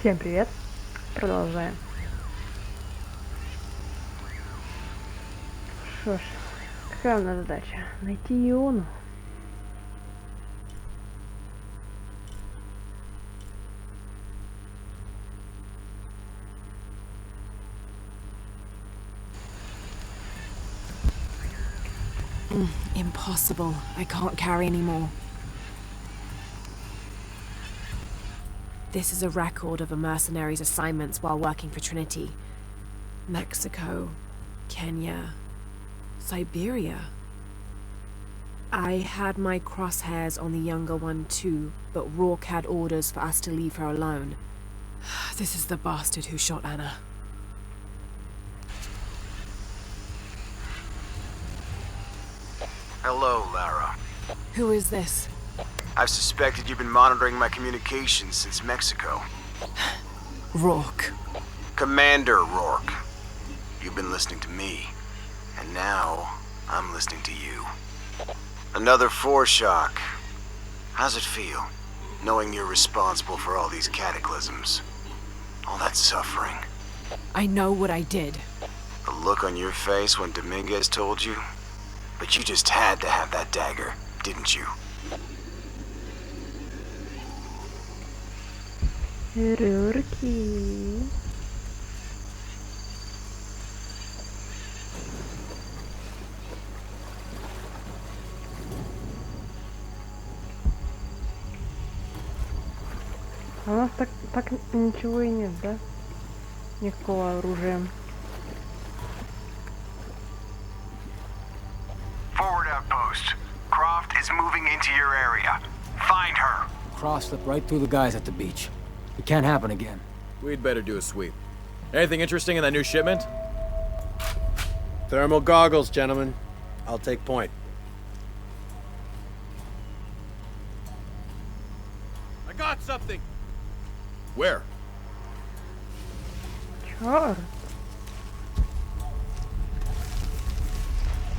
Всем привет. Продолжаем. Что ж, какая у нас задача? Найти Иону. Impossible. I can't carry anymore. This is a record of a mercenary's assignments while working for Trinity. Mexico, Kenya, Siberia. I had my crosshairs on the younger one too, but Rourke had orders for us to leave her alone. This is the bastard who shot Anna. Hello, Lara. Who is this? I've suspected you've been monitoring my communications since Mexico. Rourke. Commander Rourke. You've been listening to me, and now I'm listening to you. Another foreshock. How's it feel, knowing you're responsible for all these cataclysms? All that suffering. I know what I did. The look on your face when Dominguez told you? But you just had to have that dagger, didn't you? Рурки. А у нас так ничего и нет, да? Никакого оружия. Forward outpost. Croft is moving into your area. Find her. Cross slipped right through the guys at the beach. It can't happen again. We'd better do a sweep. Anything interesting in that new shipment? Thermal goggles, gentlemen. I'll take point. I got something! Where? Чёрт.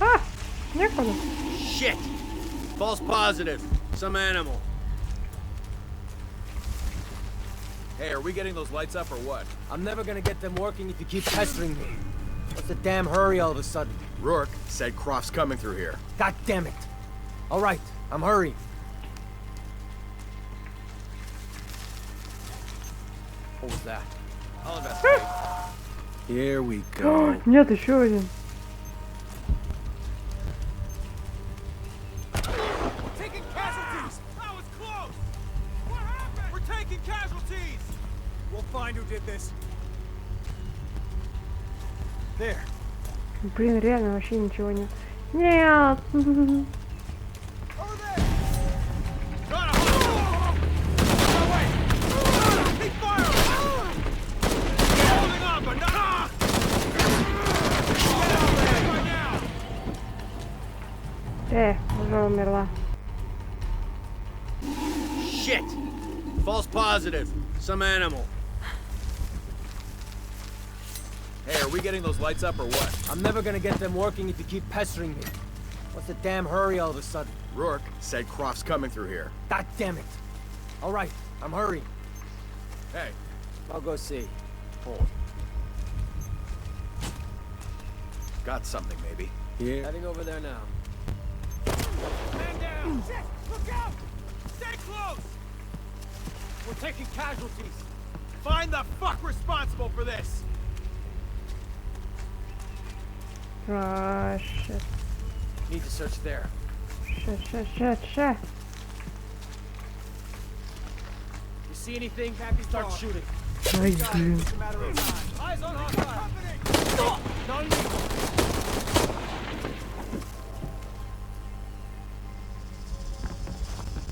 А! Некуда. Shit! False positive. Some animal. Hey, are we getting those lights up or what? I'm never gonna get them working if you keep pestering me. What's the damn hurry all of a sudden? Rourke said Croft's coming through here. God damn it. All right, I'm hurrying. What was that? I'll investigate. Here we go. Нет, еще один. Taking casualties! That was close! What happened? We're taking casualties! We'll find who did this. There. Блин, реально вообще ничего нет. Нет. Over there! Got him! No way! He fired! Holding on, but not! Get out there right now! Уже умерла. Shit! False positive. Some animal. Hey, are we getting those lights up or what? I'm never gonna get them working if you keep pestering me. What's the damn hurry all of a sudden? Rourke said Croft's coming through here. God damn it. All right, I'm hurrying. Hey, I'll go see. hold. Got something, maybe. Here. Heading over there now. Man down! Shit! Look out! Stay close! We're taking casualties. Find the fuck responsible for this! А, щет. Need to search there. Ща. You see anything? Start shooting. Ай, блин. It's a matter of time. Eyes on hostile. Not me.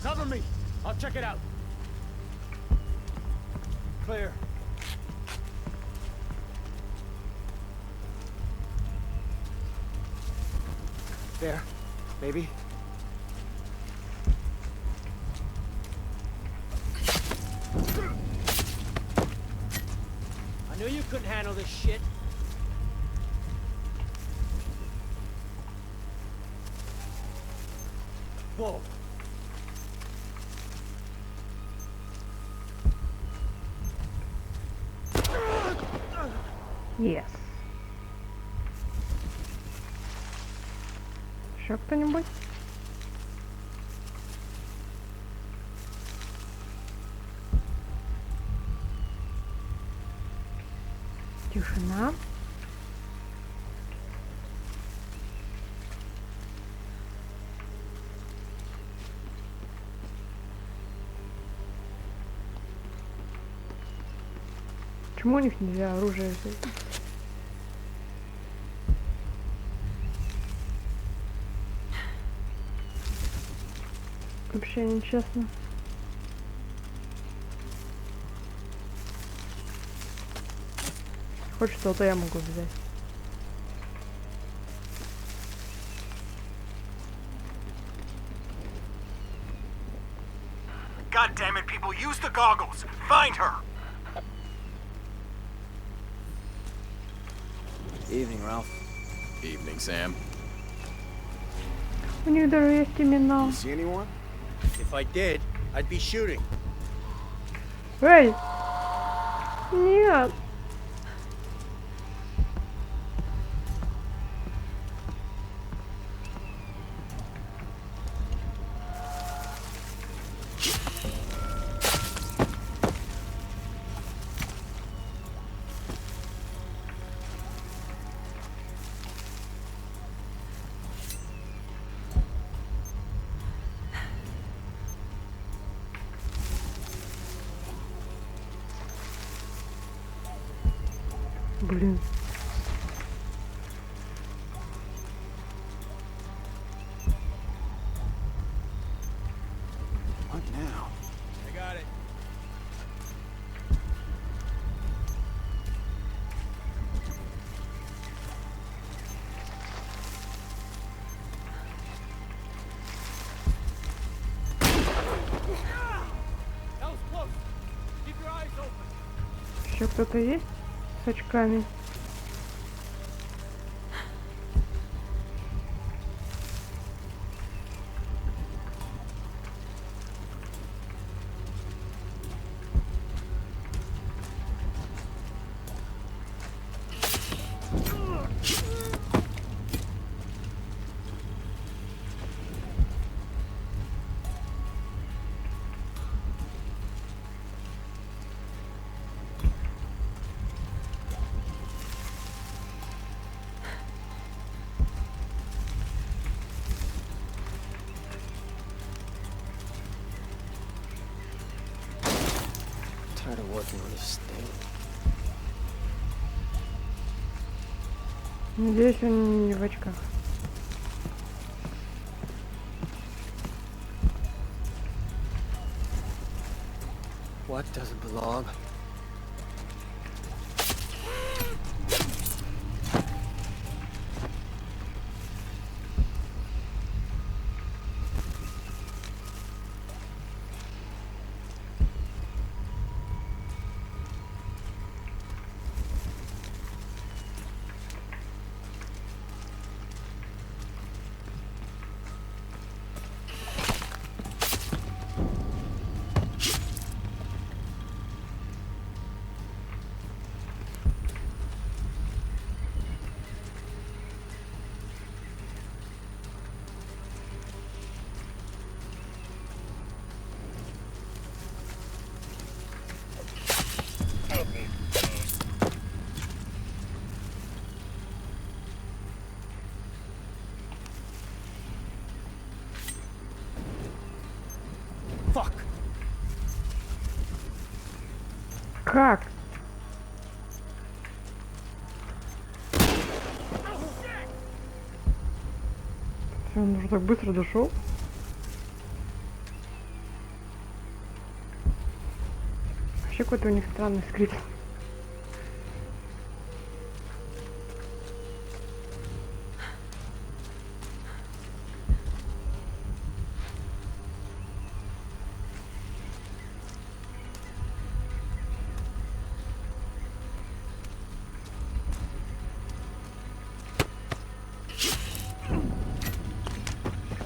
Cover me. I'll check it out. Clear. There. Maybe. I knew you couldn't handle this shit. Whoa. Yes. Еще кто-нибудь? Тишина. Почему у них нельзя оружие взять? Вообще нечестно. Хоть что-то я могу взять. God damn it, people, use the goggles. Find her. Evening, Ralph. Evening, Sam. У них даже есть имена. See anyone? If I did, I'd be shooting. Эй! Нет! Блин. What now? I got it. That was close. Keep your eyes open. Еще кто-то есть с очками? Tired of working on this thing. Надеюсь, он не в очках. What doesn't belong? Fuck. Как? Он уже так быстро дошел. Вообще какой-то у них странный скрипт.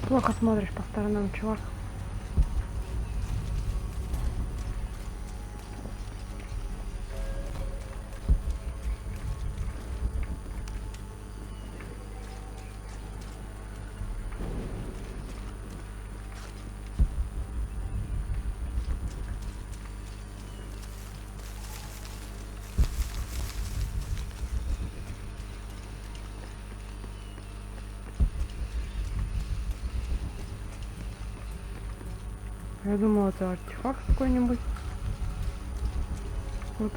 Плохо смотришь по сторонам, чувак. Я думал, это артефакт какой-нибудь.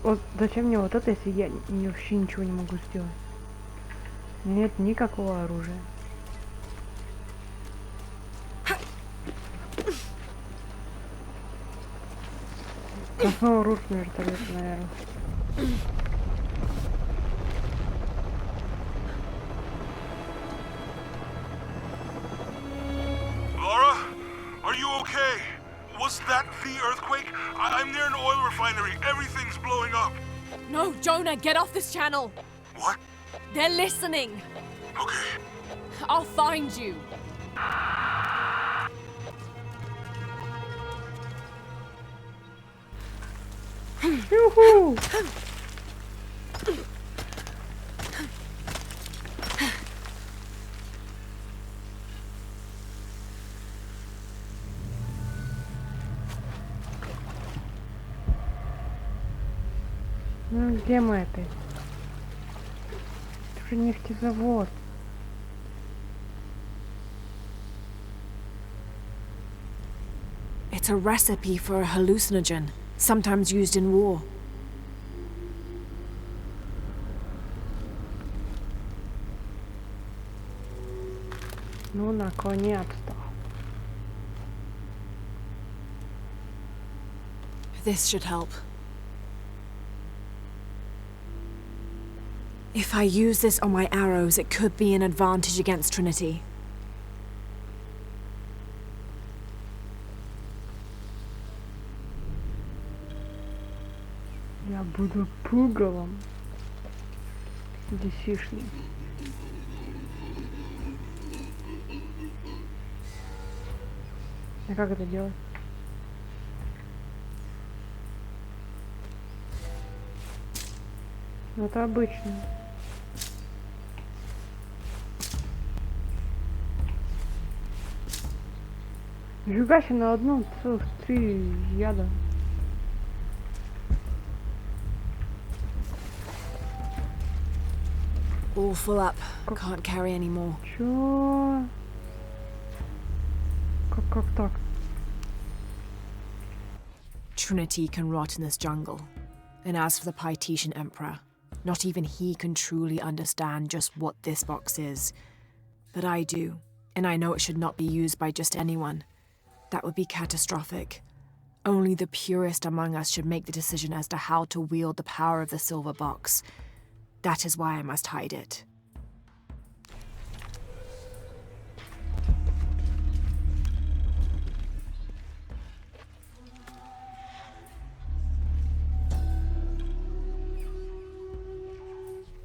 Вот зачем мне вот это, если я вообще ничего не могу сделать? Нет никакого оружия. Снова русский вертолет, наверное. Laura, are you okay? Was that the earthquake? I'm near an oil refinery. Everything's blowing up. No, Jonah, get off this channel. What? They're listening. Okay. I'll find you. Юху! Ну где мы опять? Это же нефтезавод. It's a recipe for a hallucinogen, sometimes used in war. Ну, наконец-то. This should help. If I use this on my arrows, it could be an advantage against Trinity. Я буду пугалом. Десишник. А как это делать? Ну это обычно. Нифига себе, на одну целых 3 яда. All full up. Can't carry any more. Чё? Как так? Trinity can rot in this jungle. And as for the Pytetian Emperor, not even he can truly understand just what this box is. But I do, and I know it should not be used by just anyone. That would be catastrophic. Only the purest among us should make the decision as to how to wield the power of the silver box. That is why I must hide it.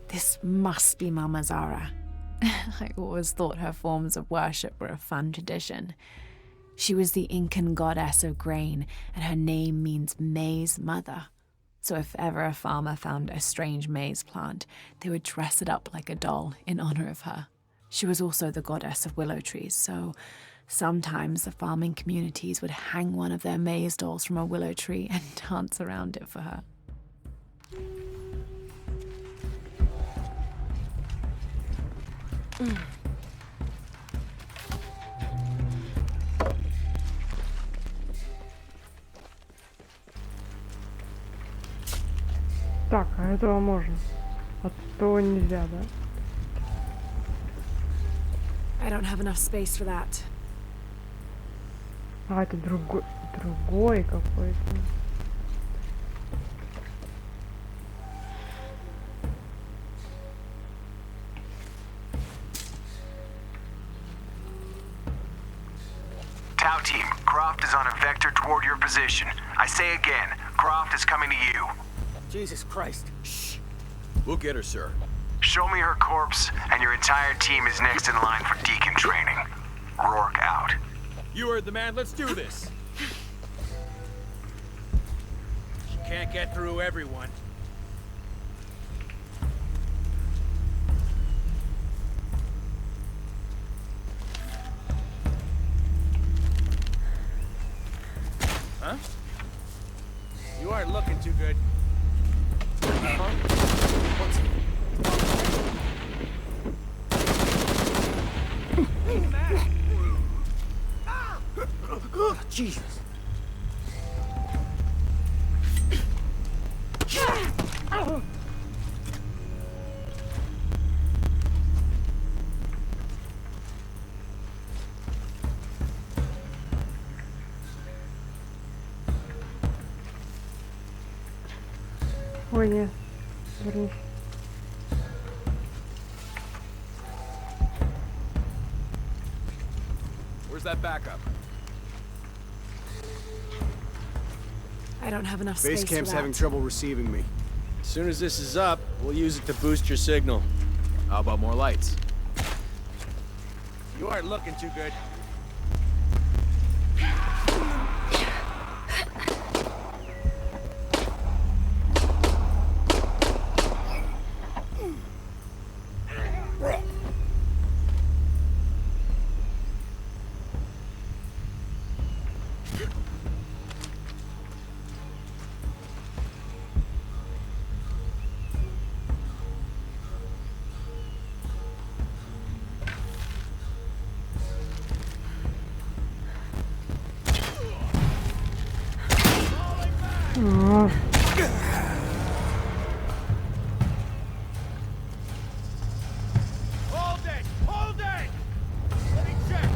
This must be Mama Zara. I always thought her forms of worship were a fun tradition. She was the Incan goddess of grain, and her name means maize mother. So if ever a farmer found a strange maize plant, they would dress it up like a doll in honor of her. She was also the goddess of willow trees, so sometimes the farming communities would hang one of their maize dolls from a willow tree and dance around it for her. Так, а этого можно. А то нельзя, да? I don't have enough space for that. А, это другой какой-то. Tau team, Croft is on a vector toward your position. I say again, Croft is coming to you. Jesus Christ. Shh. We'll get her, sir. Show me her corpse, and your entire team is next in line for deacon training. Rourke out. You heard the man. Let's do this. She can't get through everyone. Huh? You aren't looking too good. Jesus. Ой, нет. Вернись. Where's that backup? I don't have enough Base space camp's for having that. trouble receiving me. As soon as this is up, we'll use it to boost your signal. How about more lights? You aren't looking too good. Hold it! Hold it! Let me check.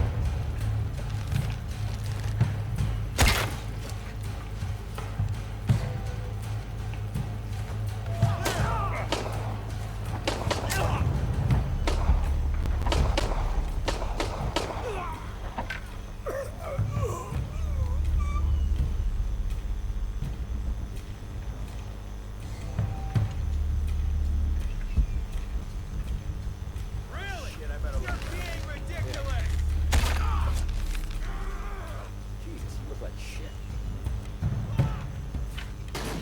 Really? You're being ridiculous! Jesus, you look like shit.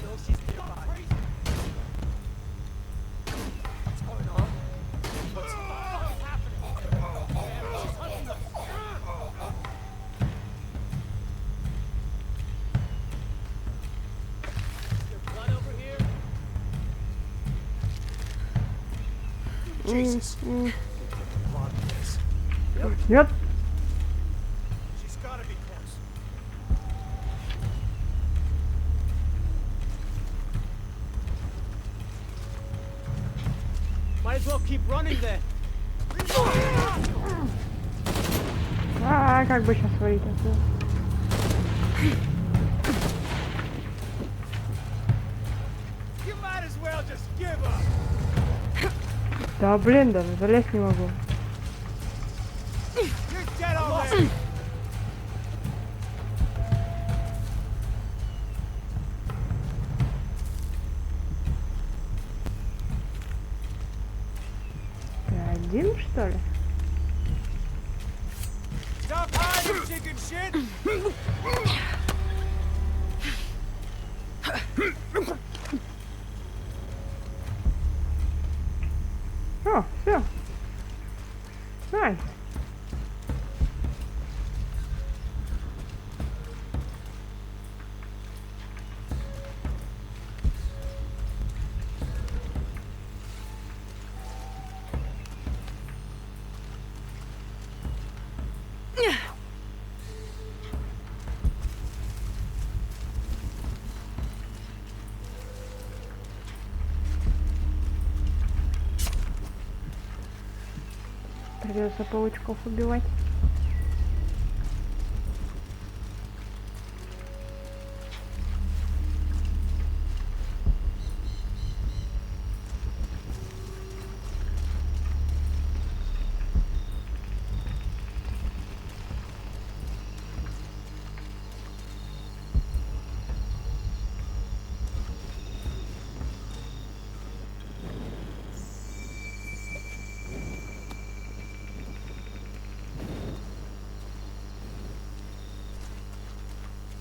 No, she's crazy. What's going on? What's happening? She's hunting us. Your blood over here? Jesus. Нет. She's gotta be close. Might as well keep running then. А, как бы сейчас свалить отсюда. You might as well just give up. Да блин, даже залезть не могу. You're dead already. Ты один, что ли? Stop hiding, chicken shit. О, все. Найс. Придется паучков убивать.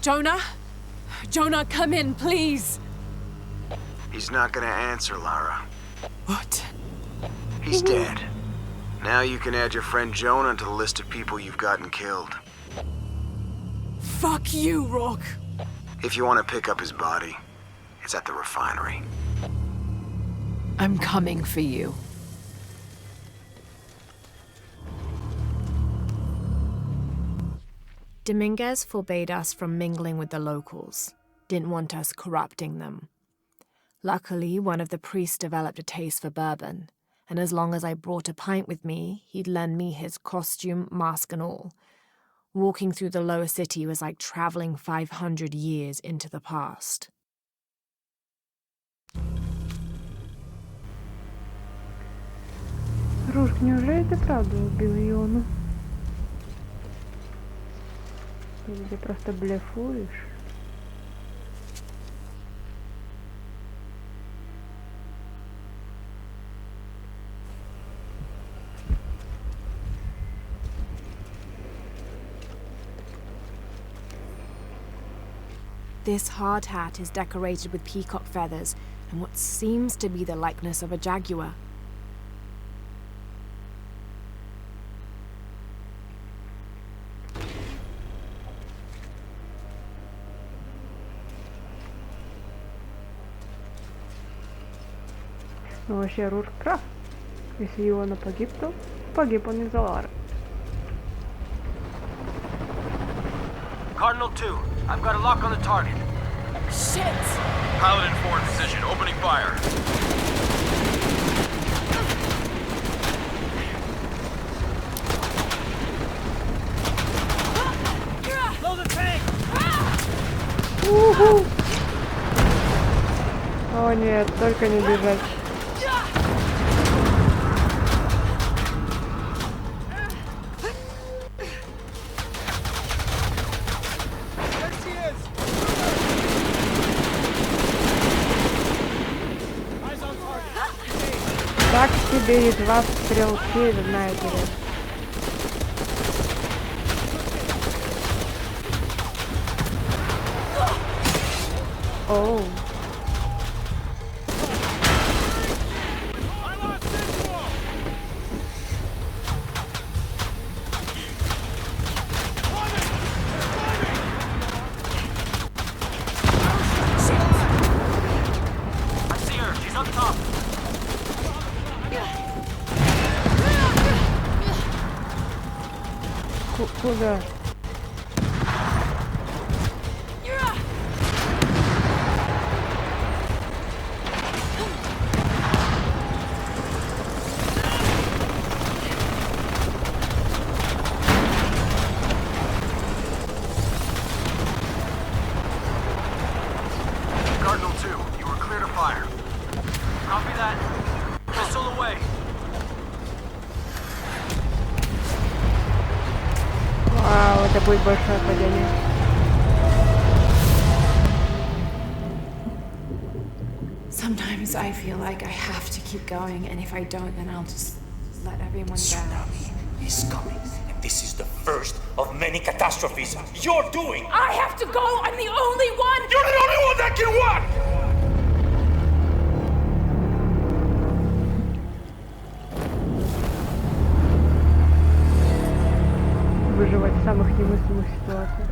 Jonah? Jonah, come in, please! He's not gonna answer, Lara. What? He's dead. Now you can add your friend Jonah to the list of people you've gotten killed. Fuck you, Rock! If you want to pick up his body, it's at the refinery. I'm coming for you. Dominguez forbade us from mingling with the locals, didn't want us corrupting them. Luckily, one of the priests developed a taste for bourbon, and as long as I brought a pint with me, he'd lend me his costume, mask and all. Walking through the lower city was like traveling 500 years into the past. Рушк, неужели ты правда убил Иону? Или ты просто блефуешь? This hard hat is decorated with peacock feathers and what seems to be the likeness of a jaguar. Ну вообще Рурк прав. Если Иона погиб, то погиб он из-за Лары. Cardinal 2, I've got a lock on the target. Shit! Paladin 4 in position, opening fire. Blow the tank! Уху! О нет, только не бежать. There she is! Eyes on target. Так себе из вас стрелки, знаете ли. Оу. I lost visual! I see her, she's up top. Куда? Cardinal 2, you were clear to fire. Copy that. Pistol away. Вау, это будет большое падение. Sometimes I feel like I have to keep going, and if I don't, then I'll just let everyone down. Tsunami is coming, and this is the first of many catastrophes you're doing! I have to go! I'm the only one! You're the only one that can what? Выживать в самых немыслимых ситуациях.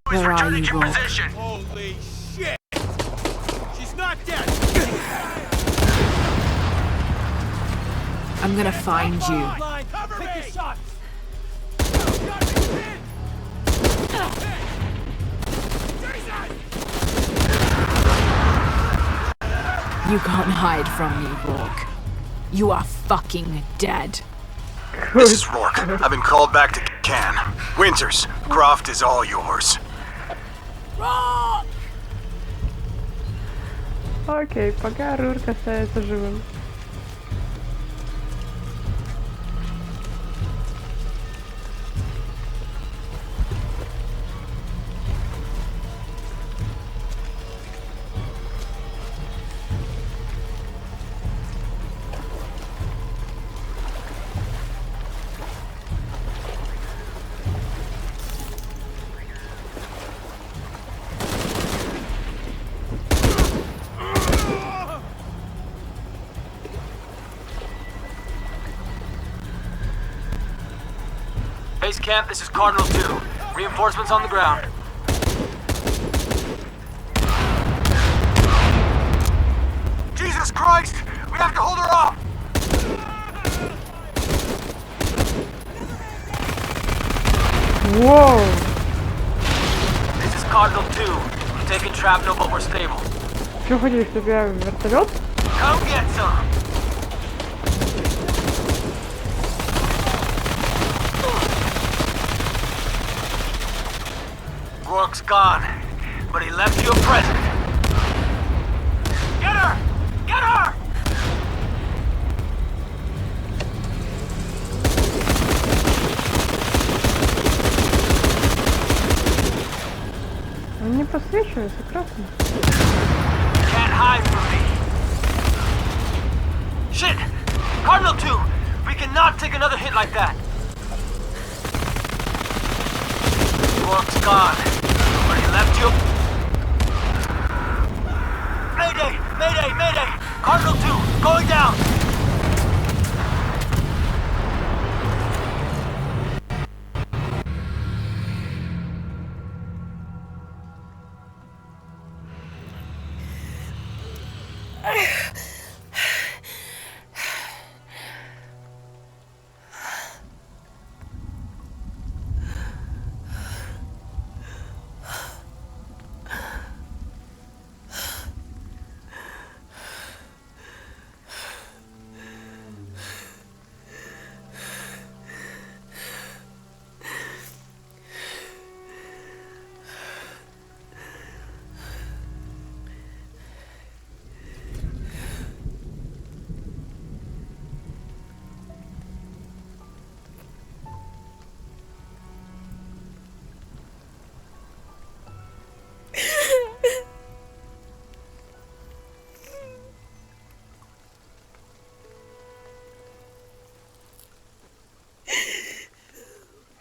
Where are you, Rourke? Position. Holy shit! She's not dead! I'm gonna find you. Line, cover me! Take the shots! You can't hide from me, Rourke. You are fucking dead. This is Rourke. I've been called back to Cannes. Winters, Croft is all yours. Окей, пока Рурк остается живым. Base camp, this is Cardinal 2. Reinforcements on the ground. Jesus Christ! We have to hold her off! Воу! This is Cardinal 2. We're taking shrapnel, but we're stable. Что хотели, чтобы я в вертолет? Come get some! Rourke's gone, but he left you a present. Get her! Get her! Он не просвечивается, красно. Can't hide from me. Shit! Cardinal 2! We cannot take another hit like that. Rourke's gone, but he left you. Mayday! Mayday! Mayday! Cardinal 2, going down!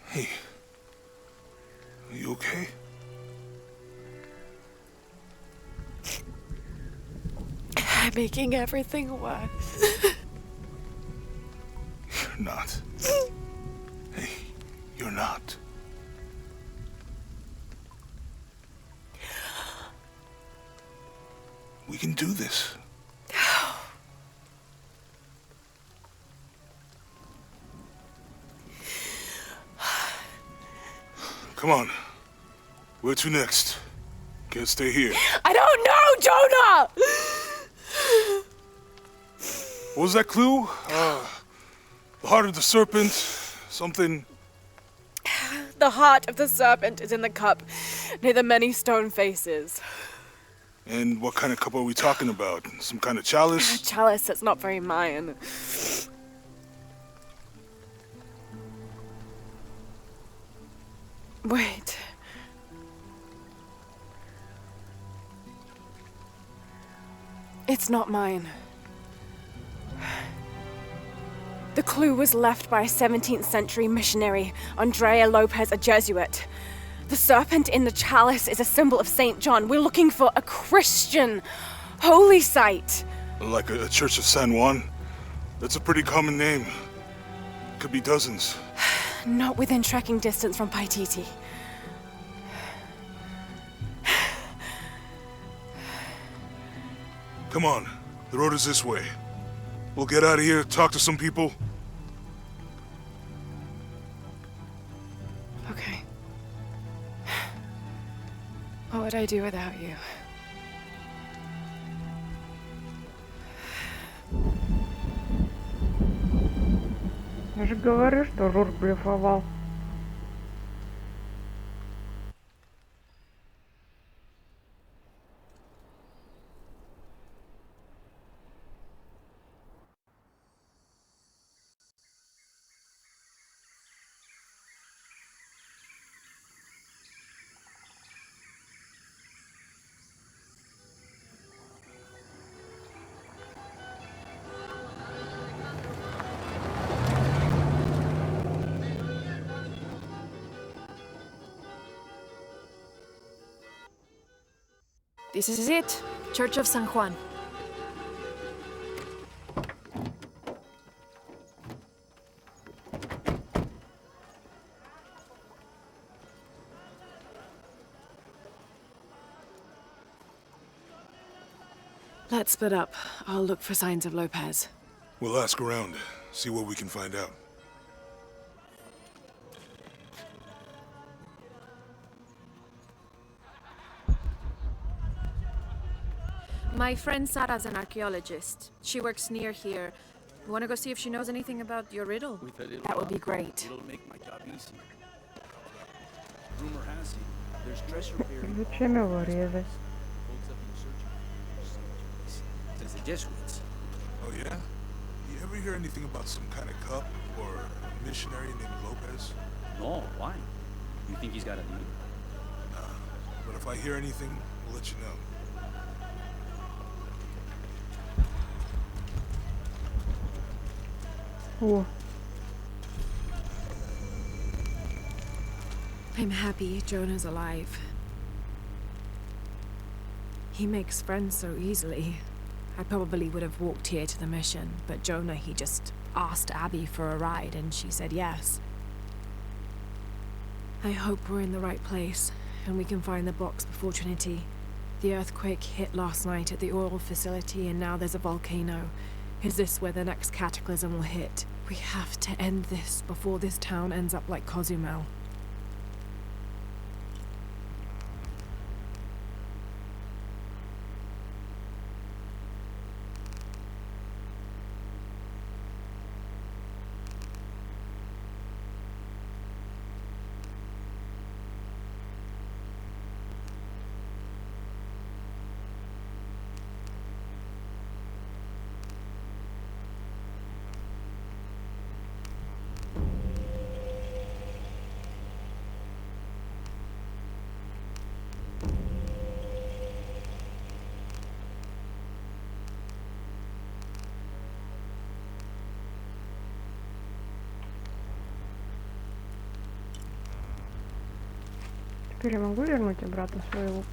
Hey. Are you okay? I'm making everything worse. You're not. Hey, you're not. We can do this. Come on. Where to next? Can't stay here. I don't know, Jonah! What was that clue? The heart of the serpent. Something. The heart of the serpent is in the cup, near the many stone faces. And what kind of cup are we talking about? Some kind of chalice? A chalice that's not very Mayan. Wait. It's not mine. The clue was left by a 17th century missionary, Andrea Lopez, a Jesuit. The serpent in the chalice is a symbol of St. John. We're looking for a Christian holy site. Like a Church of San Juan? That's a pretty common name. Could be dozens. Not within trekking distance from Paititi. Come on, the road is this way. We'll get out of here, talk to some people. Okay. What would I do without you? Я же говорю, что Рурк блефовал. This is it, Church of San Juan. Let's split up. I'll look for signs of Lopez. We'll ask around, see what we can find out. My friend Sarah's an archaeologist. She works near here. You want to go see if she knows anything about your riddle? That would be great. It'll make my job easy. Rumor has it, there's treasure buried. Зачем его резать? Folks have been searching since the Jesuits. Oh yeah? You ever hear anything about some kind of cup or a missionary named Lopez? No, why? You think he's got a lead? But if I hear anything, we'll let you know. О, I'm happy Jonah's alive. He makes friends so easily. I probably would have walked here to the mission, but Jonah, he just asked Abby for a ride and she said yes. I hope we're in the right place and we can find the box before Trinity. The earthquake hit last night at the oil facility and now there's a volcano. Is this where the next cataclysm will hit? We have to end this before this town ends up like Cozumel. теперь я могу вернуть обратно своего?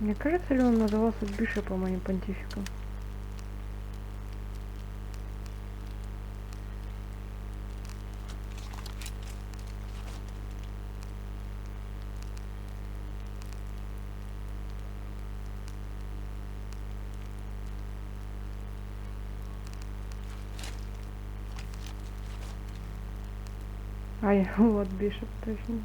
Мне кажется, ли он назывался Бишопом, а не Понтификом? Ай, вот Бишоп, точно.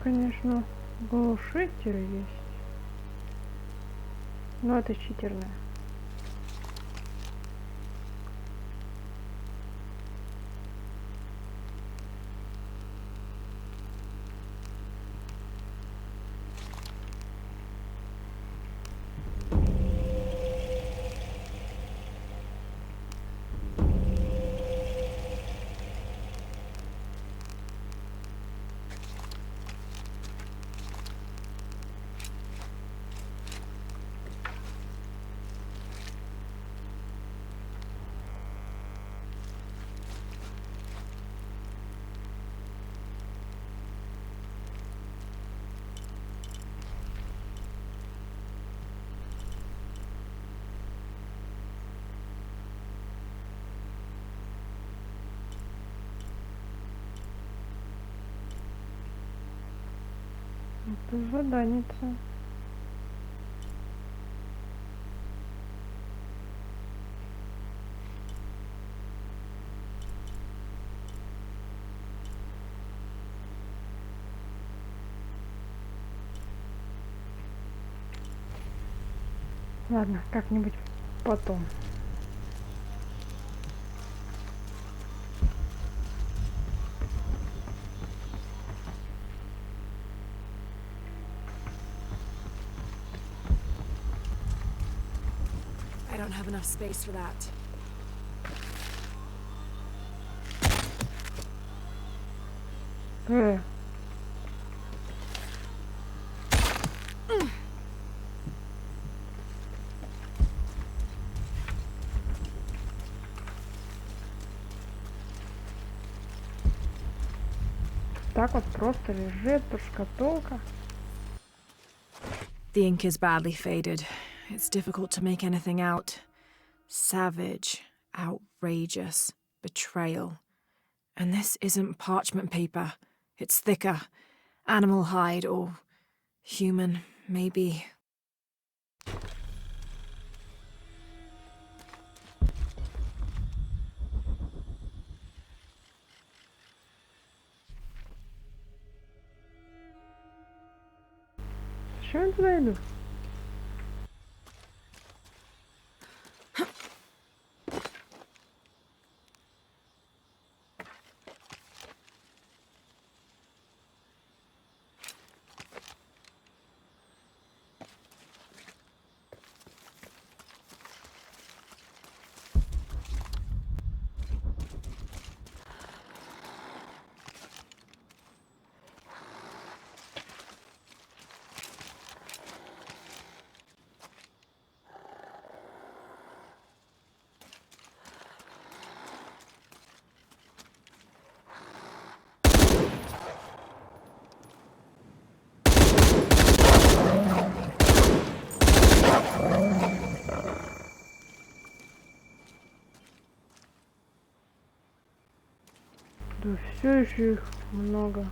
Конечно, глушитель есть. Но это читерное. Это заданица. Ладно, как-нибудь потом. I don't have enough space for that. Э. Так вот просто лежит тут шкатулка. The ink is badly faded. It's difficult to make anything out. Savage, outrageous, betrayal. And this isn't parchment paper. It's thicker. Animal hide or human, maybe. Зачем я туда иду? Да все еще их много.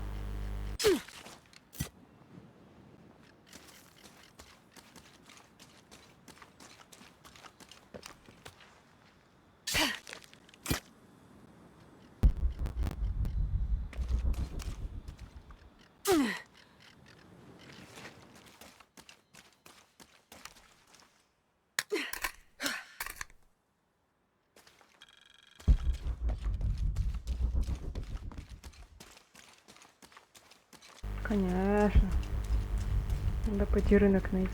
Конечно. Надо пойти рынок найти.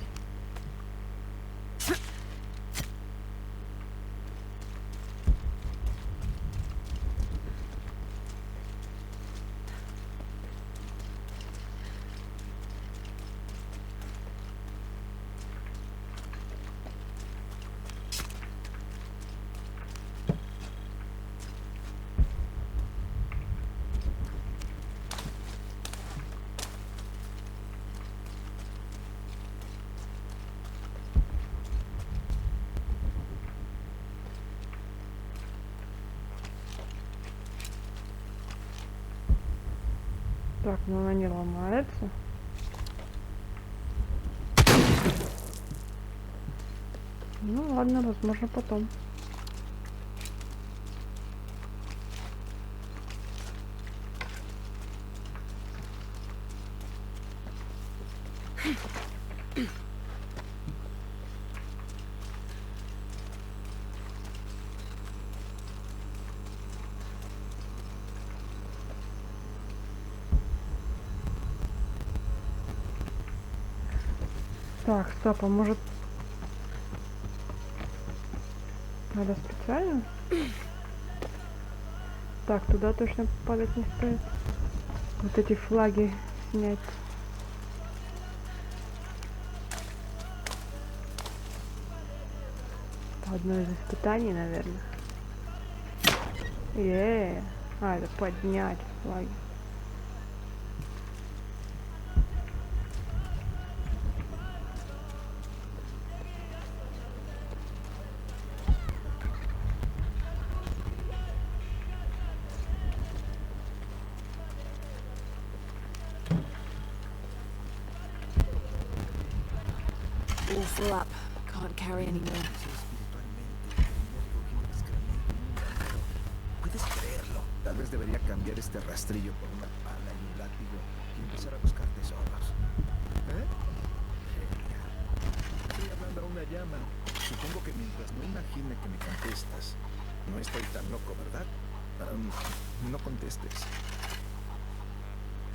Так, но она не ломается. Ну ладно, возможно потом. Так, стоп, а может... Надо специально? Так, туда точно падать не стоит. Вот эти флаги снять. Это одно из испытаний, наверное. А, это поднять флаги. full up. Can't carry anymore. ¿Puedes creerlo? Tal vez debería cambiar este rastrillo por una pala y un látigo y empezar a buscar tesoros. ¿Eh? Genial. Estoy hablando a una llama. Supongo que mientras no imagine que me contestas, no estoy tan loco, ¿verdad? No contestes.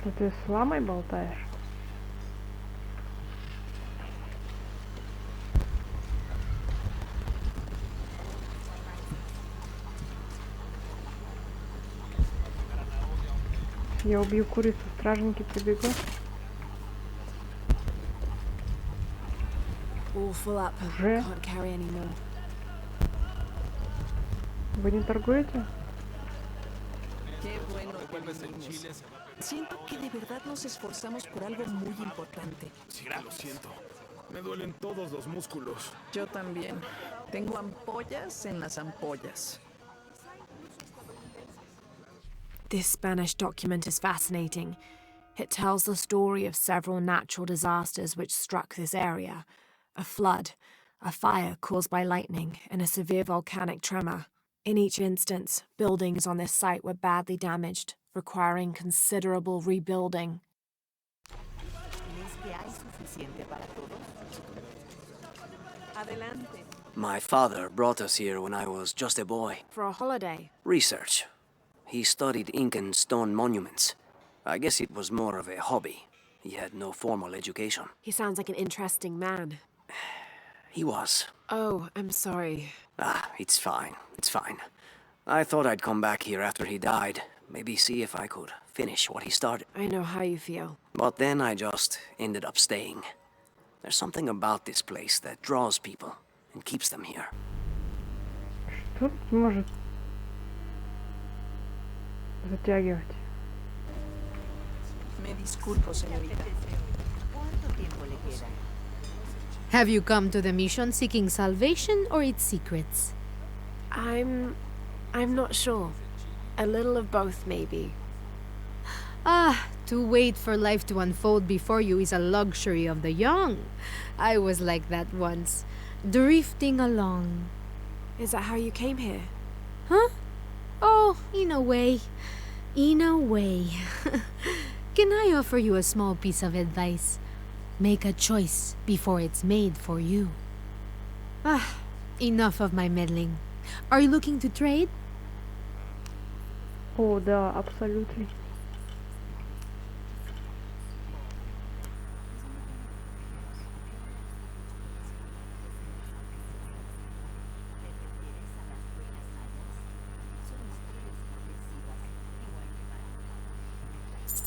Да ты с ламой болтаешь? Я убью курицу, стражники прибегут. All full up. Уже? Can't carry anymore. Вы не торгуете? Qué bueno que vinimos. Siento que de verdad nos esforzamos por algo muy importante. Sí, lo siento. Me duelen todos los músculos. Yo también. Tengo ampollas en las ampollas. This Spanish document is fascinating. It tells the story of several natural disasters which struck this area. A flood, a fire caused by lightning, and a severe volcanic tremor. In each instance, buildings on this site were badly damaged, requiring considerable rebuilding. My father brought us here when I was just a boy. For a holiday. Research. He studied Incan stone monuments. I guess it was more of a hobby. He had no formal education. He sounds like an interesting man. He was. Oh, I'm sorry. It's fine. It's fine. I thought I'd come back here after he died. Maybe see if I could finish what he started. I know how you feel. But then I just ended up staying. There's something about this place that draws people and keeps them here. Что тут может затягивать? Me disculpo, señorita. Have you come to the mission seeking salvation or its secrets? I'm not sure. A little of both, maybe. To wait for life to unfold before you is a luxury of the young. I was like that once, drifting along. Is that how you came here? Huh? Oh, in a way. In a way. Can I offer you a small piece of advice? Make a choice before it's made for you. Enough of my meddling. Are you looking to trade? О, да, абсолютно.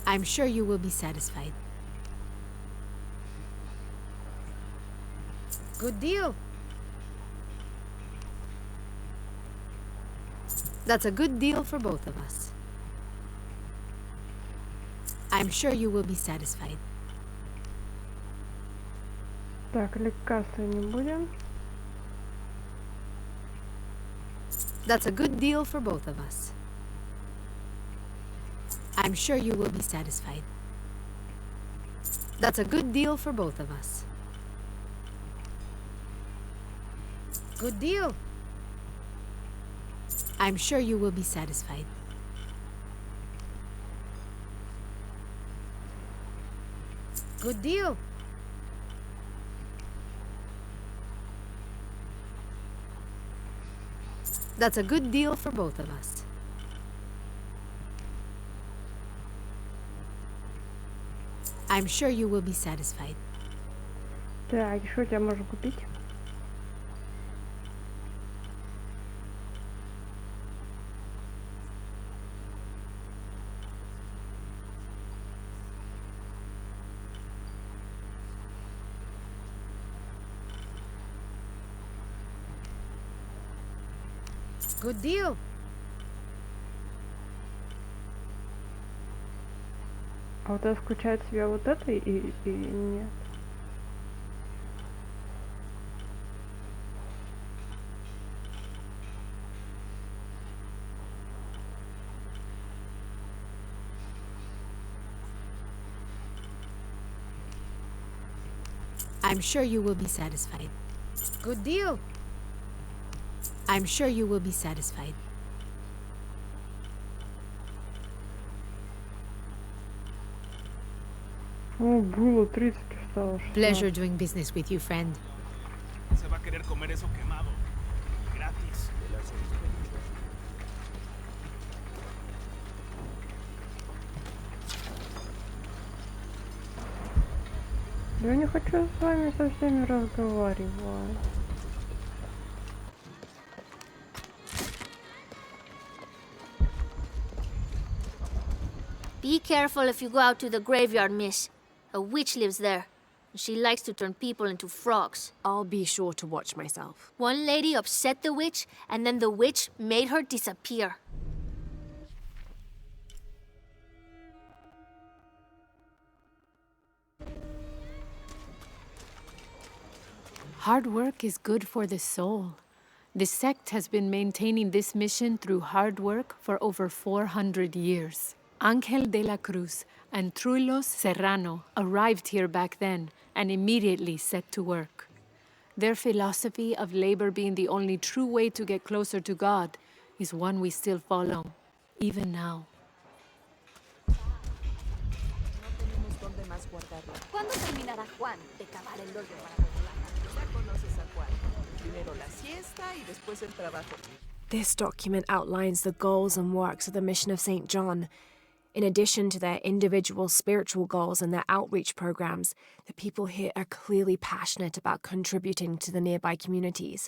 I'm sure you will be satisfied. Good deal. That's a good deal for both of us. I'm sure you will be satisfied. Так, лекарства не будем. That's a good deal for both of us. I'm sure you will be satisfied. That's a good deal for both of us. Good deal. I'm sure you will be satisfied. Good deal. That's a good deal for both of us. I'm sure you will be satisfied. Так, что у тебя можно купить? Good deal. А вот это включает в себя вот это и нет? I'm sure you will be satisfied. Good deal. I'm sure you will be satisfied. О, было 30, стало 16. Pleasure doing business with you, friend. Se va a querer comer eso quemado. Gratis. Я не хочу с вами со всеми разговаривать. Be careful if you go out to the graveyard, miss. A witch lives there. She likes to turn people into frogs. I'll be sure to watch myself. One lady upset the witch, and then the witch made her disappear. Hard work is good for the soul. The sect has been maintaining this mission through hard work for over 400 years. Ángel de la Cruz and Truilos Serrano arrived here back then and immediately set to work. Their philosophy of labor being the only true way to get closer to God is one we still follow, even now. ¿Cuándo terminará Juan de cavar el hoyo para revelarla? Ya conoces a Juan. Primero la siesta y después el trabajo. This document outlines the goals and works of the mission of St. John. In addition to their individual spiritual goals and their outreach programs, the people here are clearly passionate about contributing to the nearby communities.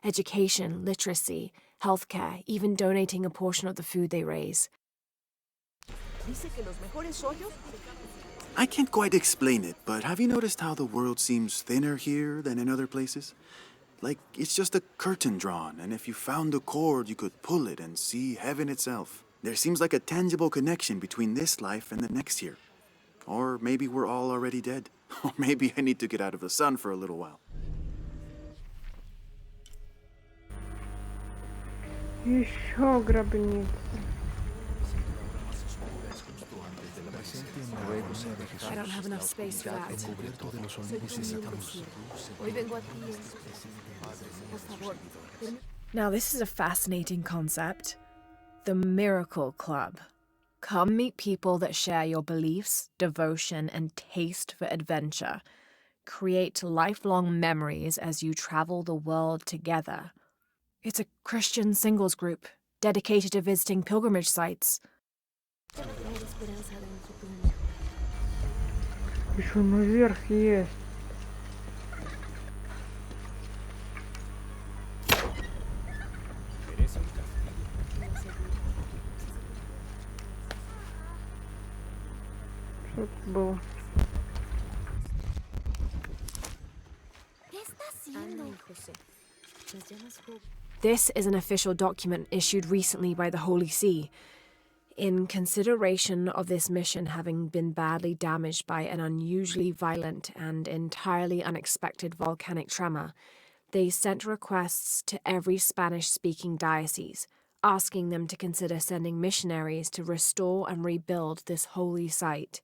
Education, literacy, healthcare, even donating a portion of the food they raise. Dice que los mejores hoyos. I can't quite explain it, but have you noticed how the world seems thinner here than in other places? Like it's just a curtain drawn, and if you found a cord, you could pull it and see heaven itself. There seems like a tangible connection between this life and the next here. Or maybe we're all already dead. Or maybe I need to get out of the sun for a little while. Еще гробница. I don't have enough space for that. Now this is a fascinating concept. The Miracle Club. Come meet people that share your beliefs, devotion, and taste for adventure. Create lifelong memories as you travel the world together. It's a Christian singles group dedicated to visiting pilgrimage sites. Еще наверх есть. Что тут было? This is an official document issued recently by the Holy See. In consideration of this mission having been badly damaged by an unusually violent and entirely unexpected volcanic tremor, they sent requests to every Spanish-speaking diocese, asking them to consider sending missionaries to restore and rebuild this holy site.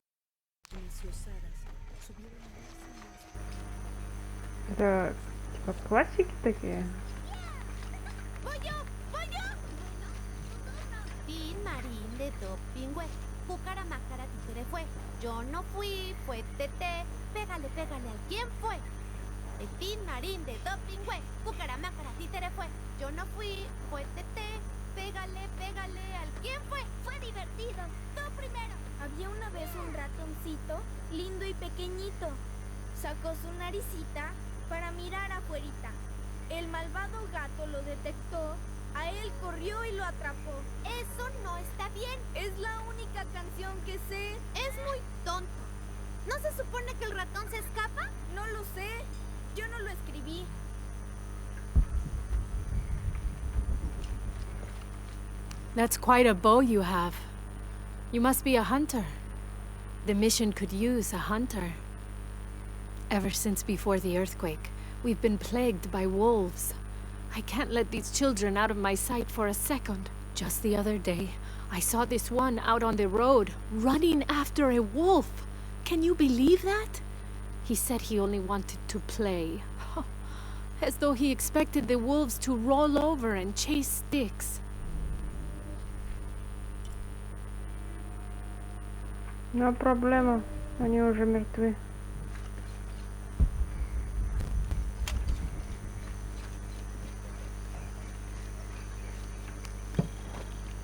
Это типа классики такие? Yo no fui, fue Tete. Pégale, pégale al quién fue. El Tin Marín de Dopingüe. Cucaramácara, títere fue. Yo no fui, fue Tete. Pégale, pégale al quién fue. Fue divertido. Tú primero. Había una vez un ratoncito, lindo y pequeñito. Sacó su naricita para mirar afuerita. El malvado gato lo detectó. A él corrió y lo atrapó. Eso no está bien. Es la única canción que sé. Es muy tonto. ¿No se supone que el ratón se escapa? No lo sé. Yo no lo escribí. That's quite a bow you have. You must be a hunter. The mission could use a hunter. Ever since before the earthquake, we've been plagued by wolves. I can't let these children out of my sight for a second. Just the other day, I saw this one out on the road, running after a wolf. Can you believe that? He said he only wanted to play. As though he expected the wolves to roll over and chase sticks. Но проблема, они уже мертвы.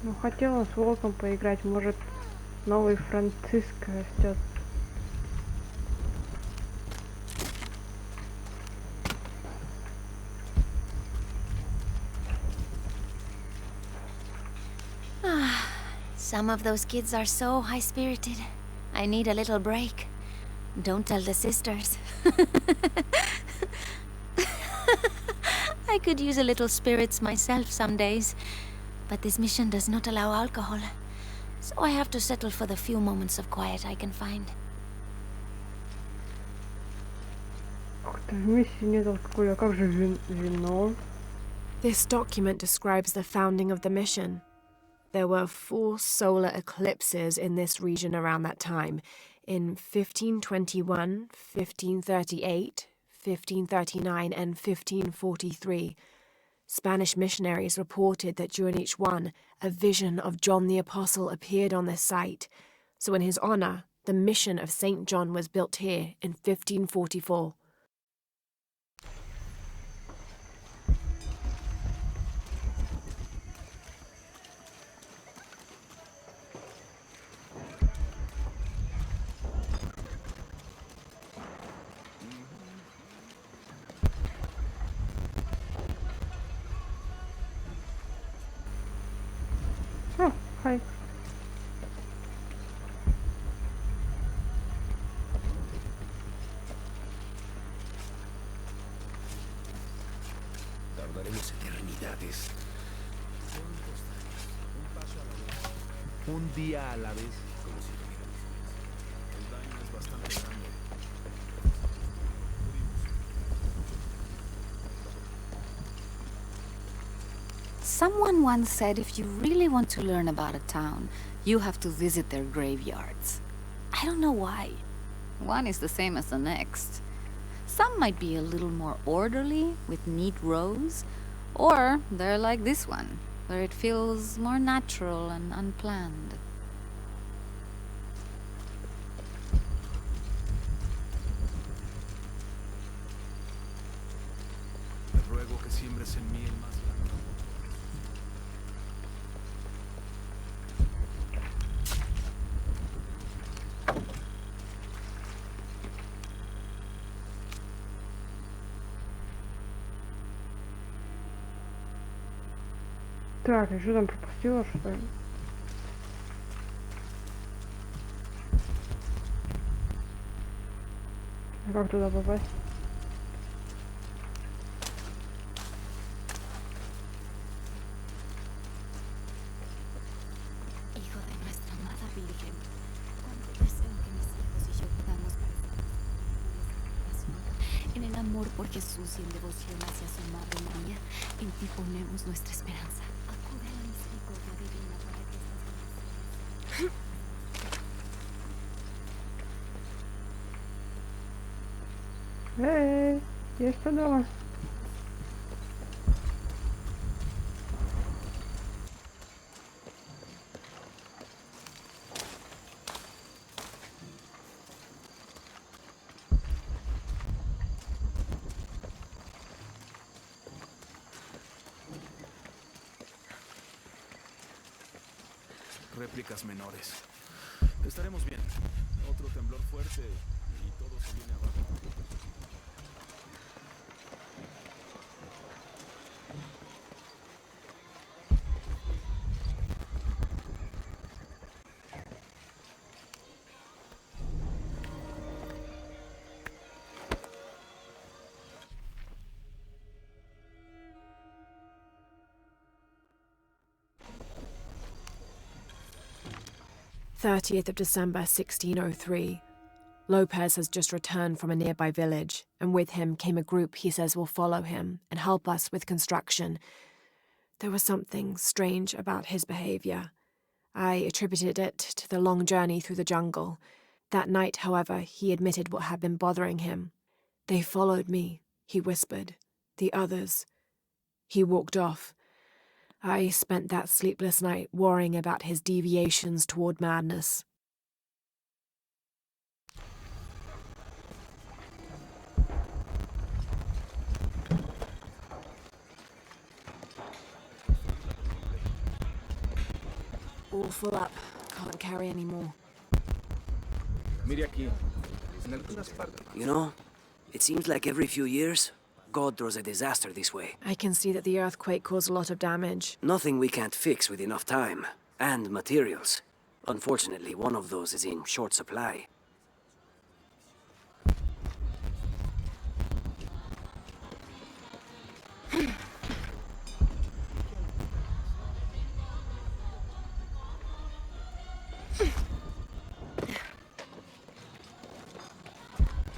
Ну, хотел он с волком поиграть, может, новый Франциско растет. Some of those kids are so high-spirited. I need a little break. Don't tell the sisters. I could use a little spirits myself some days, but this mission does not allow alcohol, so I have to settle for the few moments of quiet I can find. В миссии нет алкоголя, а как же вино? This document describes the founding of the mission. There were 4 solar eclipses in this region around that time, in 1521, 1538, 1539, and 1543. Spanish missionaries reported that during each one, a vision of John the Apostle appeared on this site. So in his honor, the mission of St. John was built here in 1544. Oh, hi. Tardaremos eternidades. ¿Cuántos años? Un paso a la vez. Un día a la vez. Como si tuviéramos. El daño es bastante grande. Someone once said if you really want to learn about a town, you have to visit their graveyards. I don't know why. One is the same as the next. Some might be a little more orderly, with neat rows, or they're like this one, where it feels more natural and unplanned. Te ruego que siembres en mí el más grande. Так, я что там пропустила, что ли? А как туда попасть? Hijo de nuestra amada Virgen, cuando deseo que mis hijos y yo podamos en el amor por Jesús y en devoción hacia su Madre María, en ti ponemos nuestra esperanza. Acude a la misericordia divina para que estas Я что дома? Réplicas menores. Estaremos bien. Otro temblor fuerte y todo se viene abajo. "30th of December 1603. Lopez has just returned from a nearby village, and with him came a group he says will follow him and help us with construction. There was something strange about his behavior. I attributed it to the long journey through the jungle. That night, however, he admitted what had been bothering him. "They followed me," he whispered. "The others." He walked off. I spent that sleepless night worrying about his deviations toward madness. All full up. Can't carry any more. Mire aquí. En algunas partes. You know, it seems like every few years, God throws a disaster this way. I can see that the earthquake caused a lot of damage. Nothing we can't fix with enough time. And materials. Unfortunately, one of those is in short supply.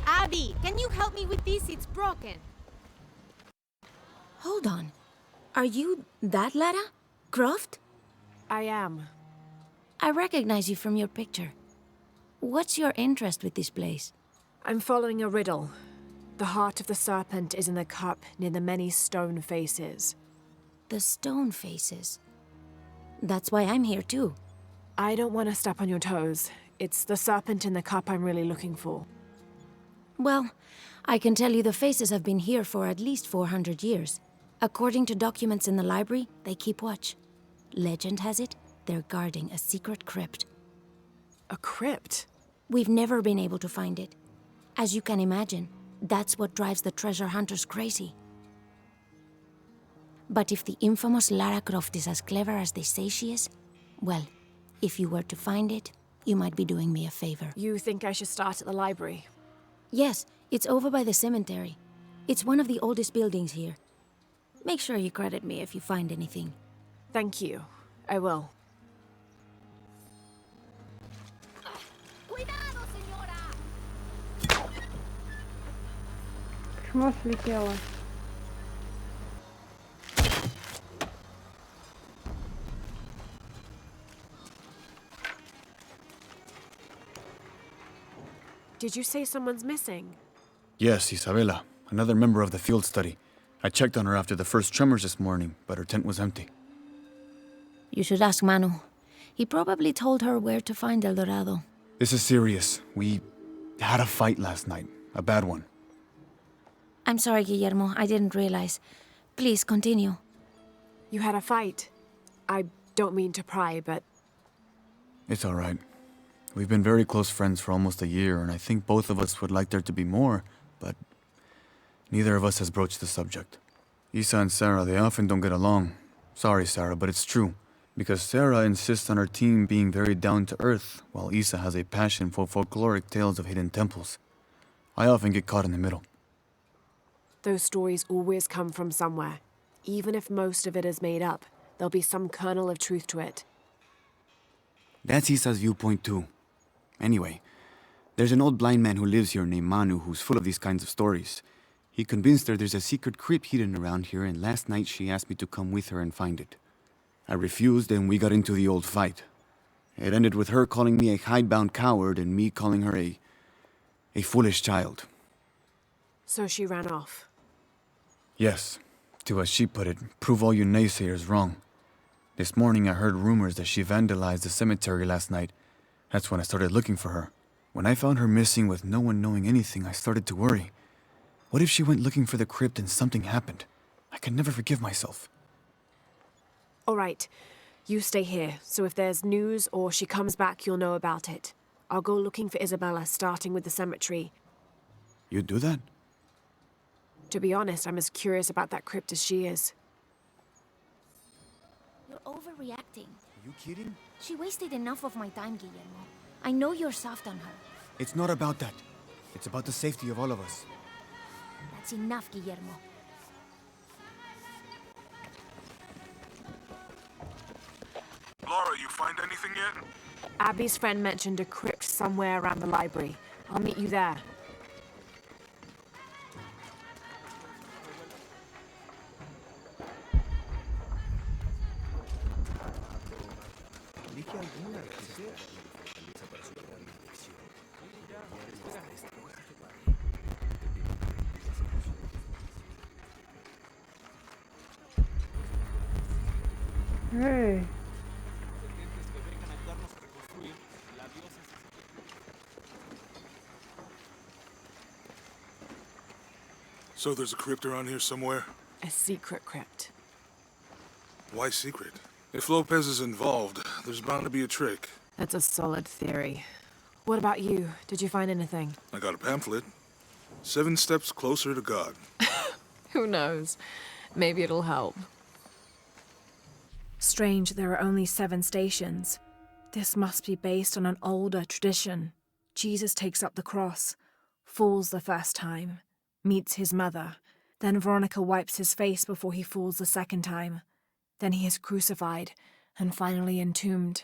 Abby, can you help me with this? It's broken. Hold on. Are you that Lara? Croft? I am. I recognize you from your picture. What's your interest with this place? I'm following a riddle. The heart of the serpent is in the cup near the many stone faces. The stone faces. That's why I'm here too. I don't want to step on your toes. It's the serpent in the cup I'm really looking for. Well, I can tell you the faces have been here for at least 400 years. According to documents in the library, they keep watch. Legend has it, they're guarding a secret crypt. A crypt? We've never been able to find it. As you can imagine, that's what drives the treasure hunters crazy. But if the infamous Lara Croft is as clever as they say she is, well, if you were to find it, you might be doing me a favor. You think I should start at the library? Yes, it's over by the cemetery. It's one of the oldest buildings here. Make sure you credit me if you find anything. Thank you. I will. Cuidado, señora. Почему слетела? Did you say someone's missing? Yes, Isabela, another member of the field study. I checked on her after the first tremors this morning, but her tent was empty. You should ask Manu. He probably told her where to find El Dorado. This is serious. We had a fight last night. A bad one. I'm sorry, Guillermo. I didn't realize. Please, continue. You had a fight. I don't mean to pry, but... It's all right. We've been very close friends for almost a year, and I think both of us would like there to be more, but neither of us has broached the subject. Isa and Sarah, they often don't get along. Sorry, Sarah, but it's true. Because Sarah insists on her team being very down-to-earth, while Isa has a passion for folkloric tales of hidden temples. I often get caught in the middle. Those stories always come from somewhere. Even if most of it is made up, there'll be some kernel of truth to it. That's Isa's viewpoint too. Anyway, there's an old blind man who lives here named Manu who's full of these kinds of stories. He convinced her there's a secret crypt hidden around here, and last night she asked me to come with her and find it. I refused, and we got into the old fight. It ended with her calling me a hidebound coward and me calling her a foolish child. So she ran off. Yes, to as she put it, prove all you naysayers wrong. This morning I heard rumors that she vandalized the cemetery last night. That's when I started looking for her. When I found her missing with no one knowing anything, I started to worry. What if she went looking for the crypt and something happened? I can never forgive myself. All right. You stay here, so if there's news or she comes back, you'll know about it. I'll go looking for Isabella, starting with the cemetery. You'd do that? To be honest, I'm as curious about that crypt as she is. You're overreacting. Are you kidding? She wasted enough of my time, Guillermo. I know you're soft on her. It's not about that. It's about the safety of all of us. That's enough, Guillermo. Lara, you find anything yet? Abby's friend mentioned a crypt somewhere around the library. I'll meet you there. Hey. So there's a crypt around here somewhere? A secret crypt. Why secret? If Lopez is involved, there's bound to be a trick. That's a solid theory. What about you? Did you find anything? I got a pamphlet. 7 Steps Closer to God. Who knows? Maybe it'll help. Strange, there are only 7 stations. This must be based on an older tradition. Jesus takes up the cross, falls the first time, meets his mother. Then Veronica wipes his face before he falls the second time. Then he is crucified and finally entombed.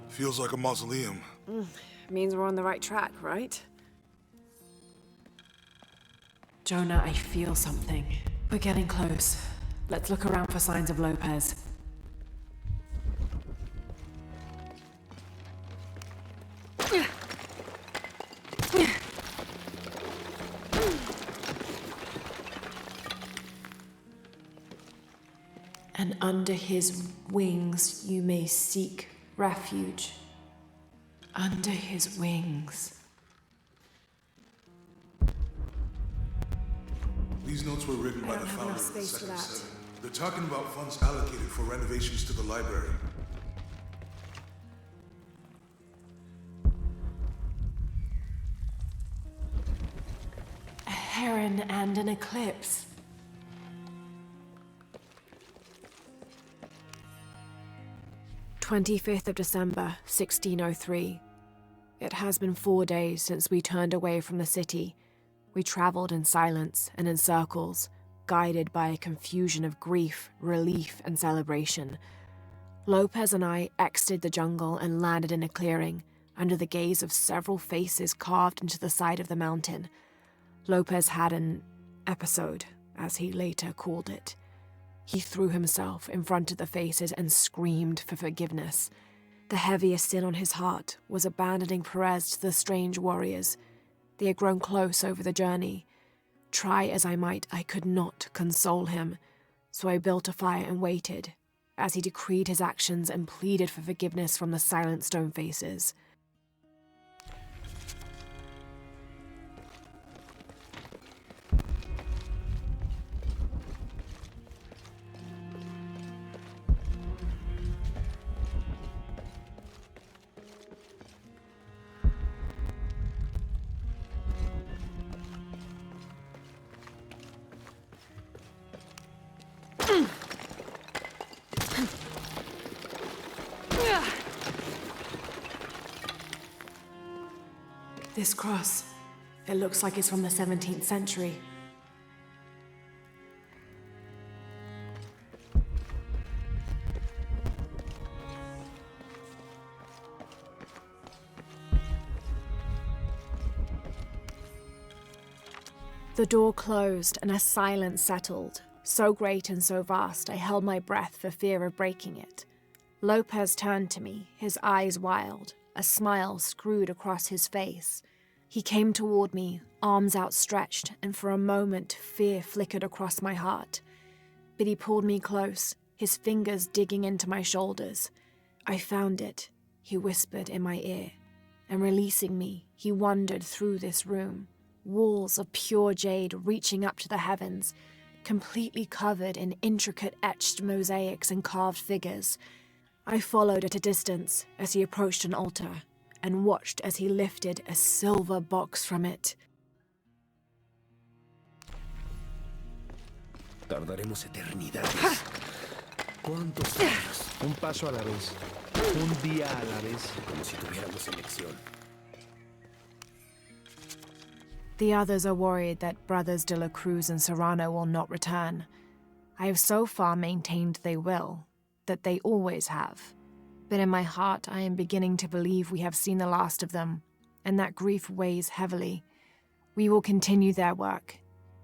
Feels like a mausoleum. Means we're on the right track, right? Jonah, I feel something. We're getting close. Let's look around for signs of Lopez. And under his wings you may seek refuge. Under his wings. These notes were written by the founder of the Second Seven. They're talking about funds allocated for renovations to the library. A heron and an eclipse. "25th of December, 1603. It has been 4 days since we turned away from the city. We traveled in silence and in circles, guided by a confusion of grief, relief, and celebration. Lopez and I exited the jungle and landed in a clearing, under the gaze of several faces carved into the side of the mountain. Lopez had an episode, as he later called it. He threw himself in front of the faces and screamed for forgiveness. The heaviest sin on his heart was abandoning Perez to the strange warriors. They had grown close over the journey. Try as I might, I could not console him, so I built a fire and waited, as he decreed his actions and pleaded for forgiveness from the silent stone faces. This cross, it looks like it's from the 17th century. The door closed and a silence settled, so great and so vast I held my breath for fear of breaking it. Lopez turned to me, his eyes wild, a smile screwed across his face. He came toward me, arms outstretched, and for a moment fear flickered across my heart. But he pulled me close, his fingers digging into my shoulders. "I found it," he whispered in my ear, and releasing me, he wandered through this room, walls of pure jade reaching up to the heavens, completely covered in intricate etched mosaics and carved figures. I followed at a distance as he approached an altar, and watched as he lifted a silver box from it. Tardaremos eternidades. ¿Cuántos años? Un paso a la vez. Un día a la vez. Como si tuviéramos elección. The others are worried that Brothers de la Cruz and Serrano will not return. I have so far maintained they will, that they always have. But in my heart I am beginning to believe we have seen the last of them, and that grief weighs heavily. We will continue their work.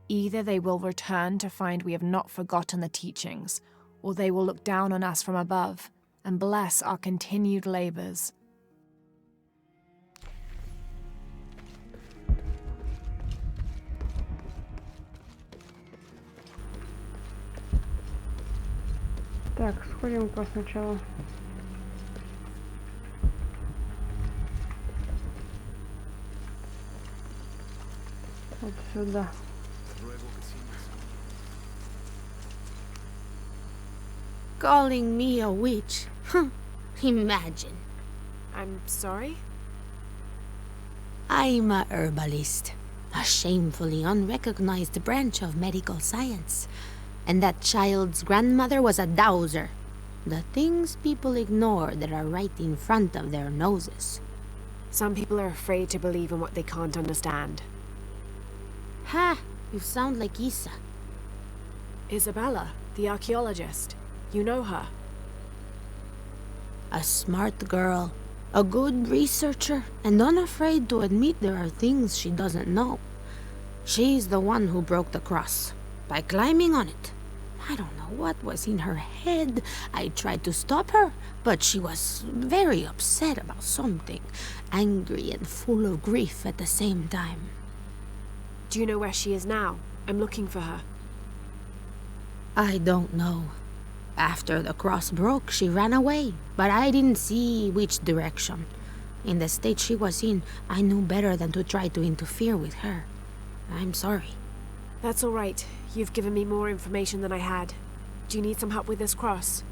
Either they will return to find we have not forgotten the teachings, or they will look down on us from above and bless our continued labors. Так, сходим-ка сначала. Вот сюда. Calling me a witch? Imagine. I'm sorry? I'm a herbalist, a shamefully unrecognized branch of medical science. And that child's grandmother was a dowser. The things people ignore that are right in front of their noses. Some people are afraid to believe in what they can't understand. Ha! You sound like Isa. Isabella, the archaeologist. You know her. A smart girl, a good researcher, and unafraid to admit there are things she doesn't know. She's the one who broke the cross, by climbing on it. I don't know what was in her head. I tried to stop her, but she was very upset about something, angry and full of grief at the same time. Do you know where she is now? I'm looking for her. I don't know. After the cross broke, she ran away, but I didn't see which direction. In the state she was in, I knew better than to try to interfere with her. I'm sorry. That's all right. You've given me more information than I had. Do you need some help with this cross?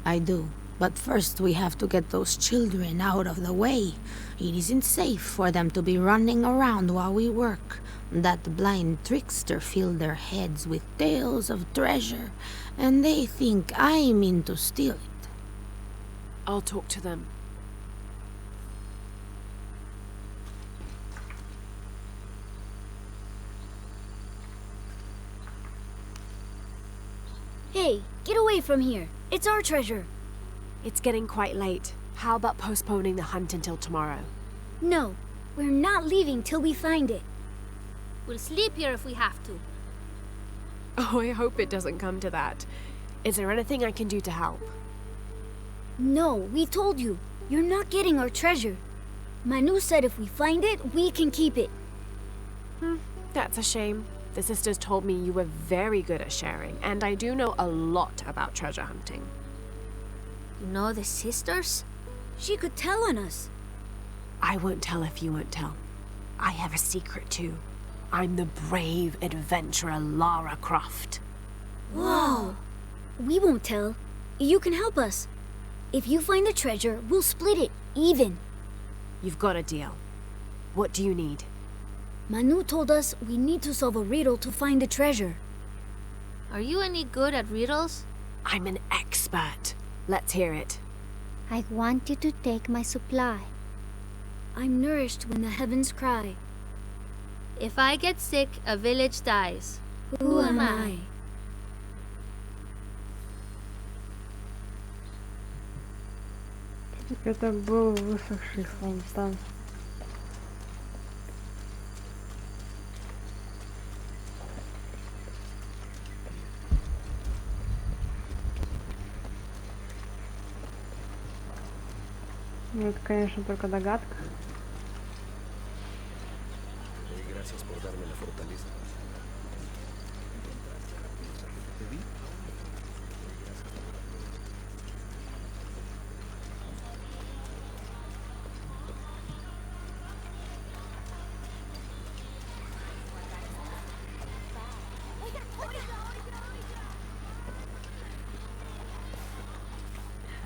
I do. But first we have to get those children out of the way. It isn't safe for them to be running around while we work. That blind trickster filled their heads with tales of treasure, and they think I mean to steal it. I'll talk to them. Hey, get away from here. It's our treasure. It's getting quite late. How about postponing the hunt until tomorrow? No, we're not leaving till we find it. We'll sleep here if we have to. Oh, I hope it doesn't come to that. Is there anything I can do to help? No, we told you. You're not getting our treasure. Manu said if we find it, we can keep it. That's a shame. The sisters told me you were very good at sharing, and I do know a lot about treasure hunting. You know the sisters? She could tell on us. I won't tell if you won't tell. I have a secret too. I'm the brave adventurer Lara Croft. Whoa! We won't tell. You can help us. If you find the treasure, we'll split it, even. You've got a deal. What do you need? Manu told us we need to solve a riddle to find the treasure. Are you any good at riddles? I'm an expert. Let's hear it. I want you to take my supply. I'm nourished when the heavens cry. If I get sick, a village dies. Who am I? Это был высохший фонтан. Ну, это, конечно, только догадка.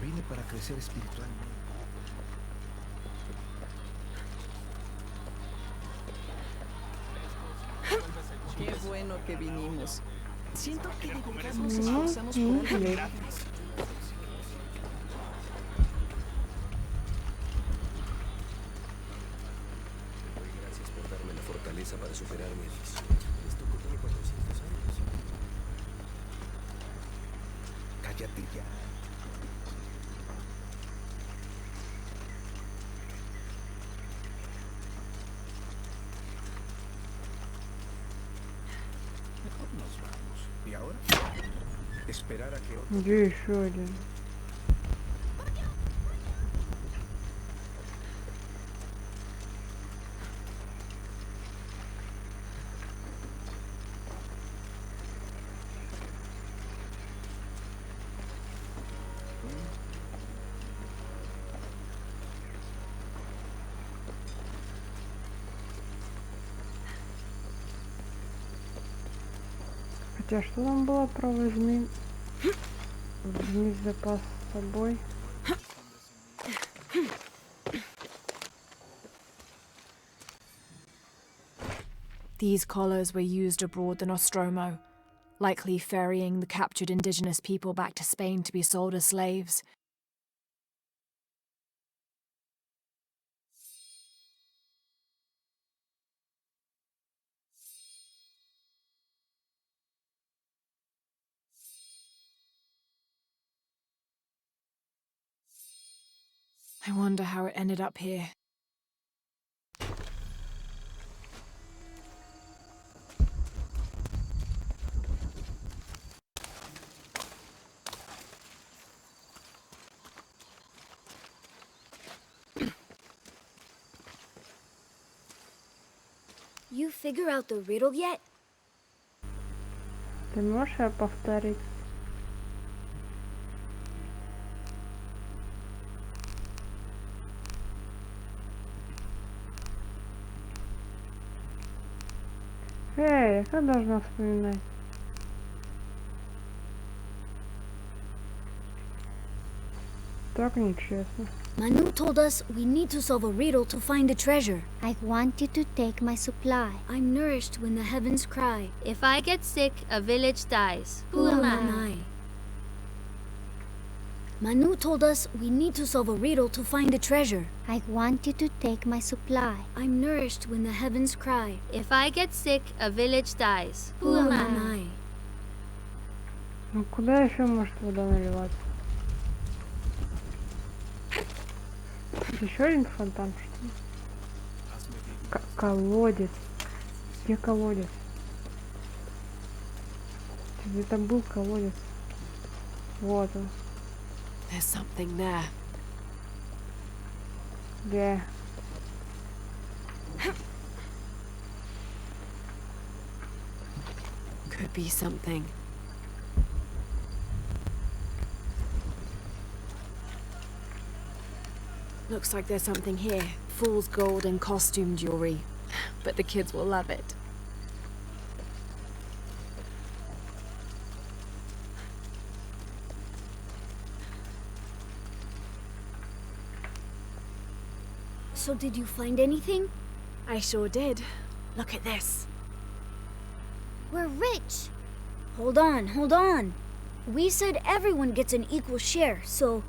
Vine para crecer espiritualmente. Qué bueno que vinimos. Siento que de verdad nos esforzamos por algo gratis. Gracias por darme la fortaleza para superar mi adicción. Esto que tiene 400 años. Cállate ya. Esperar a que otro... Где еще один? Хотя что там было про возьми запас с собой? These collars were used abroad the Nostromo, likely ferrying the captured indigenous people back to Spain to be sold as slaves. I wonder how it ended up here. You figure out the riddle yet? Ты можешь её повторить? Эй, я должна вспоминать? Так нечестно. Manu told us we need to solve a riddle to find the treasure. I want you to take my supply. I'm nourished when the heavens cry. If I get sick, a village dies. Who am I? Manu told us we need to solve a riddle to find the treasure. I want you to take my supply. I'm nourished when the heavens cry. If I get sick, a village dies. Who am I? Ну куда еще может вода наливаться? Еще один фонтан, что ли? Колодец. Где колодец? Где там был колодец? Вот он. There's something there. Где? Could be something. Looks like there's something here. Fool's gold and costume jewelry. But the kids will love it. So did you find anything? I sure did. Look at this. We're rich! Hold on, hold on. We said everyone gets an equal share, so...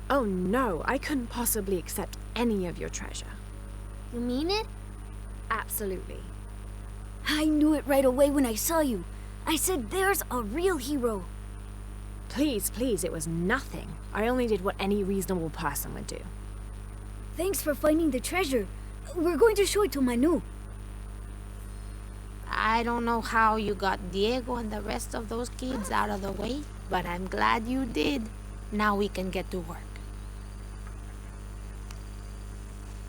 Oh no, I couldn't possibly accept any of your treasure. You mean it? Absolutely. I knew it right away when I saw you. I said there's a real hero. Please, please, it was nothing. I only did what any reasonable person would do. Thanks for finding the treasure. We're going to show it to Manu. I don't know how you got Diego and the rest of those kids out of the way, but I'm glad you did. Now we can get to work.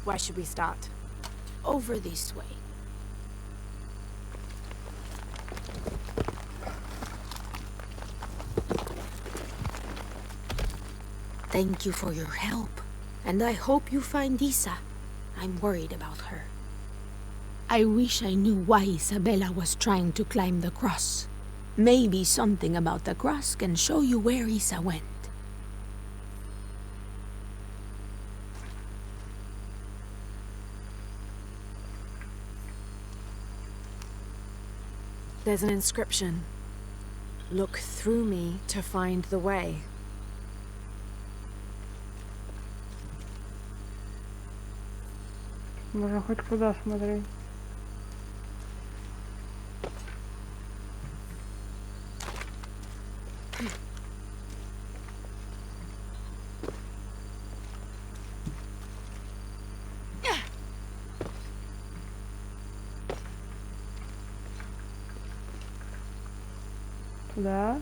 Where should we start? Over this way. Thank you for your help, and I hope you find Isa. I'm worried about her. I wish I knew why Isabella was trying to climb the cross. Maybe something about the cross can show you where Isa went. There's an inscription. Look through me to find the way. Можно хоть куда смотреть. Туда.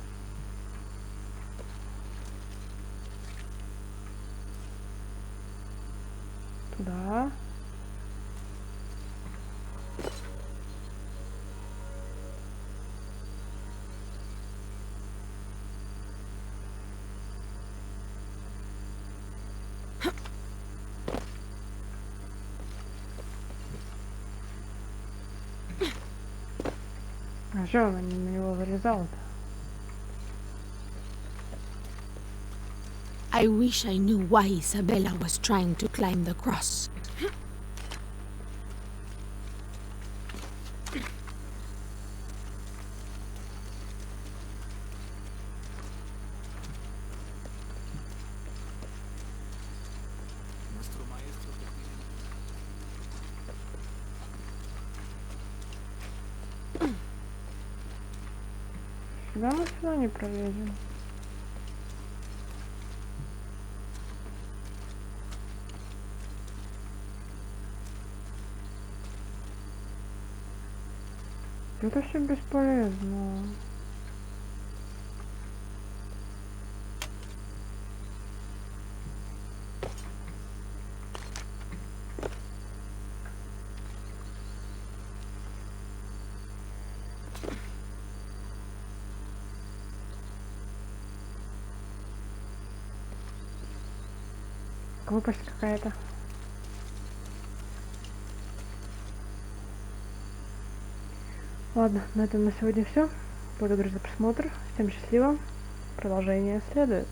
сюда. А что она на него залезала-то? I wish I knew why Isabella was trying to climb the cross. Сюда мы сюда не пролезем. Это все бесполезно. Глупость какая-то. Ладно, на этом на сегодня все. Благодарю за просмотр. Всем счастливо. Продолжение следует.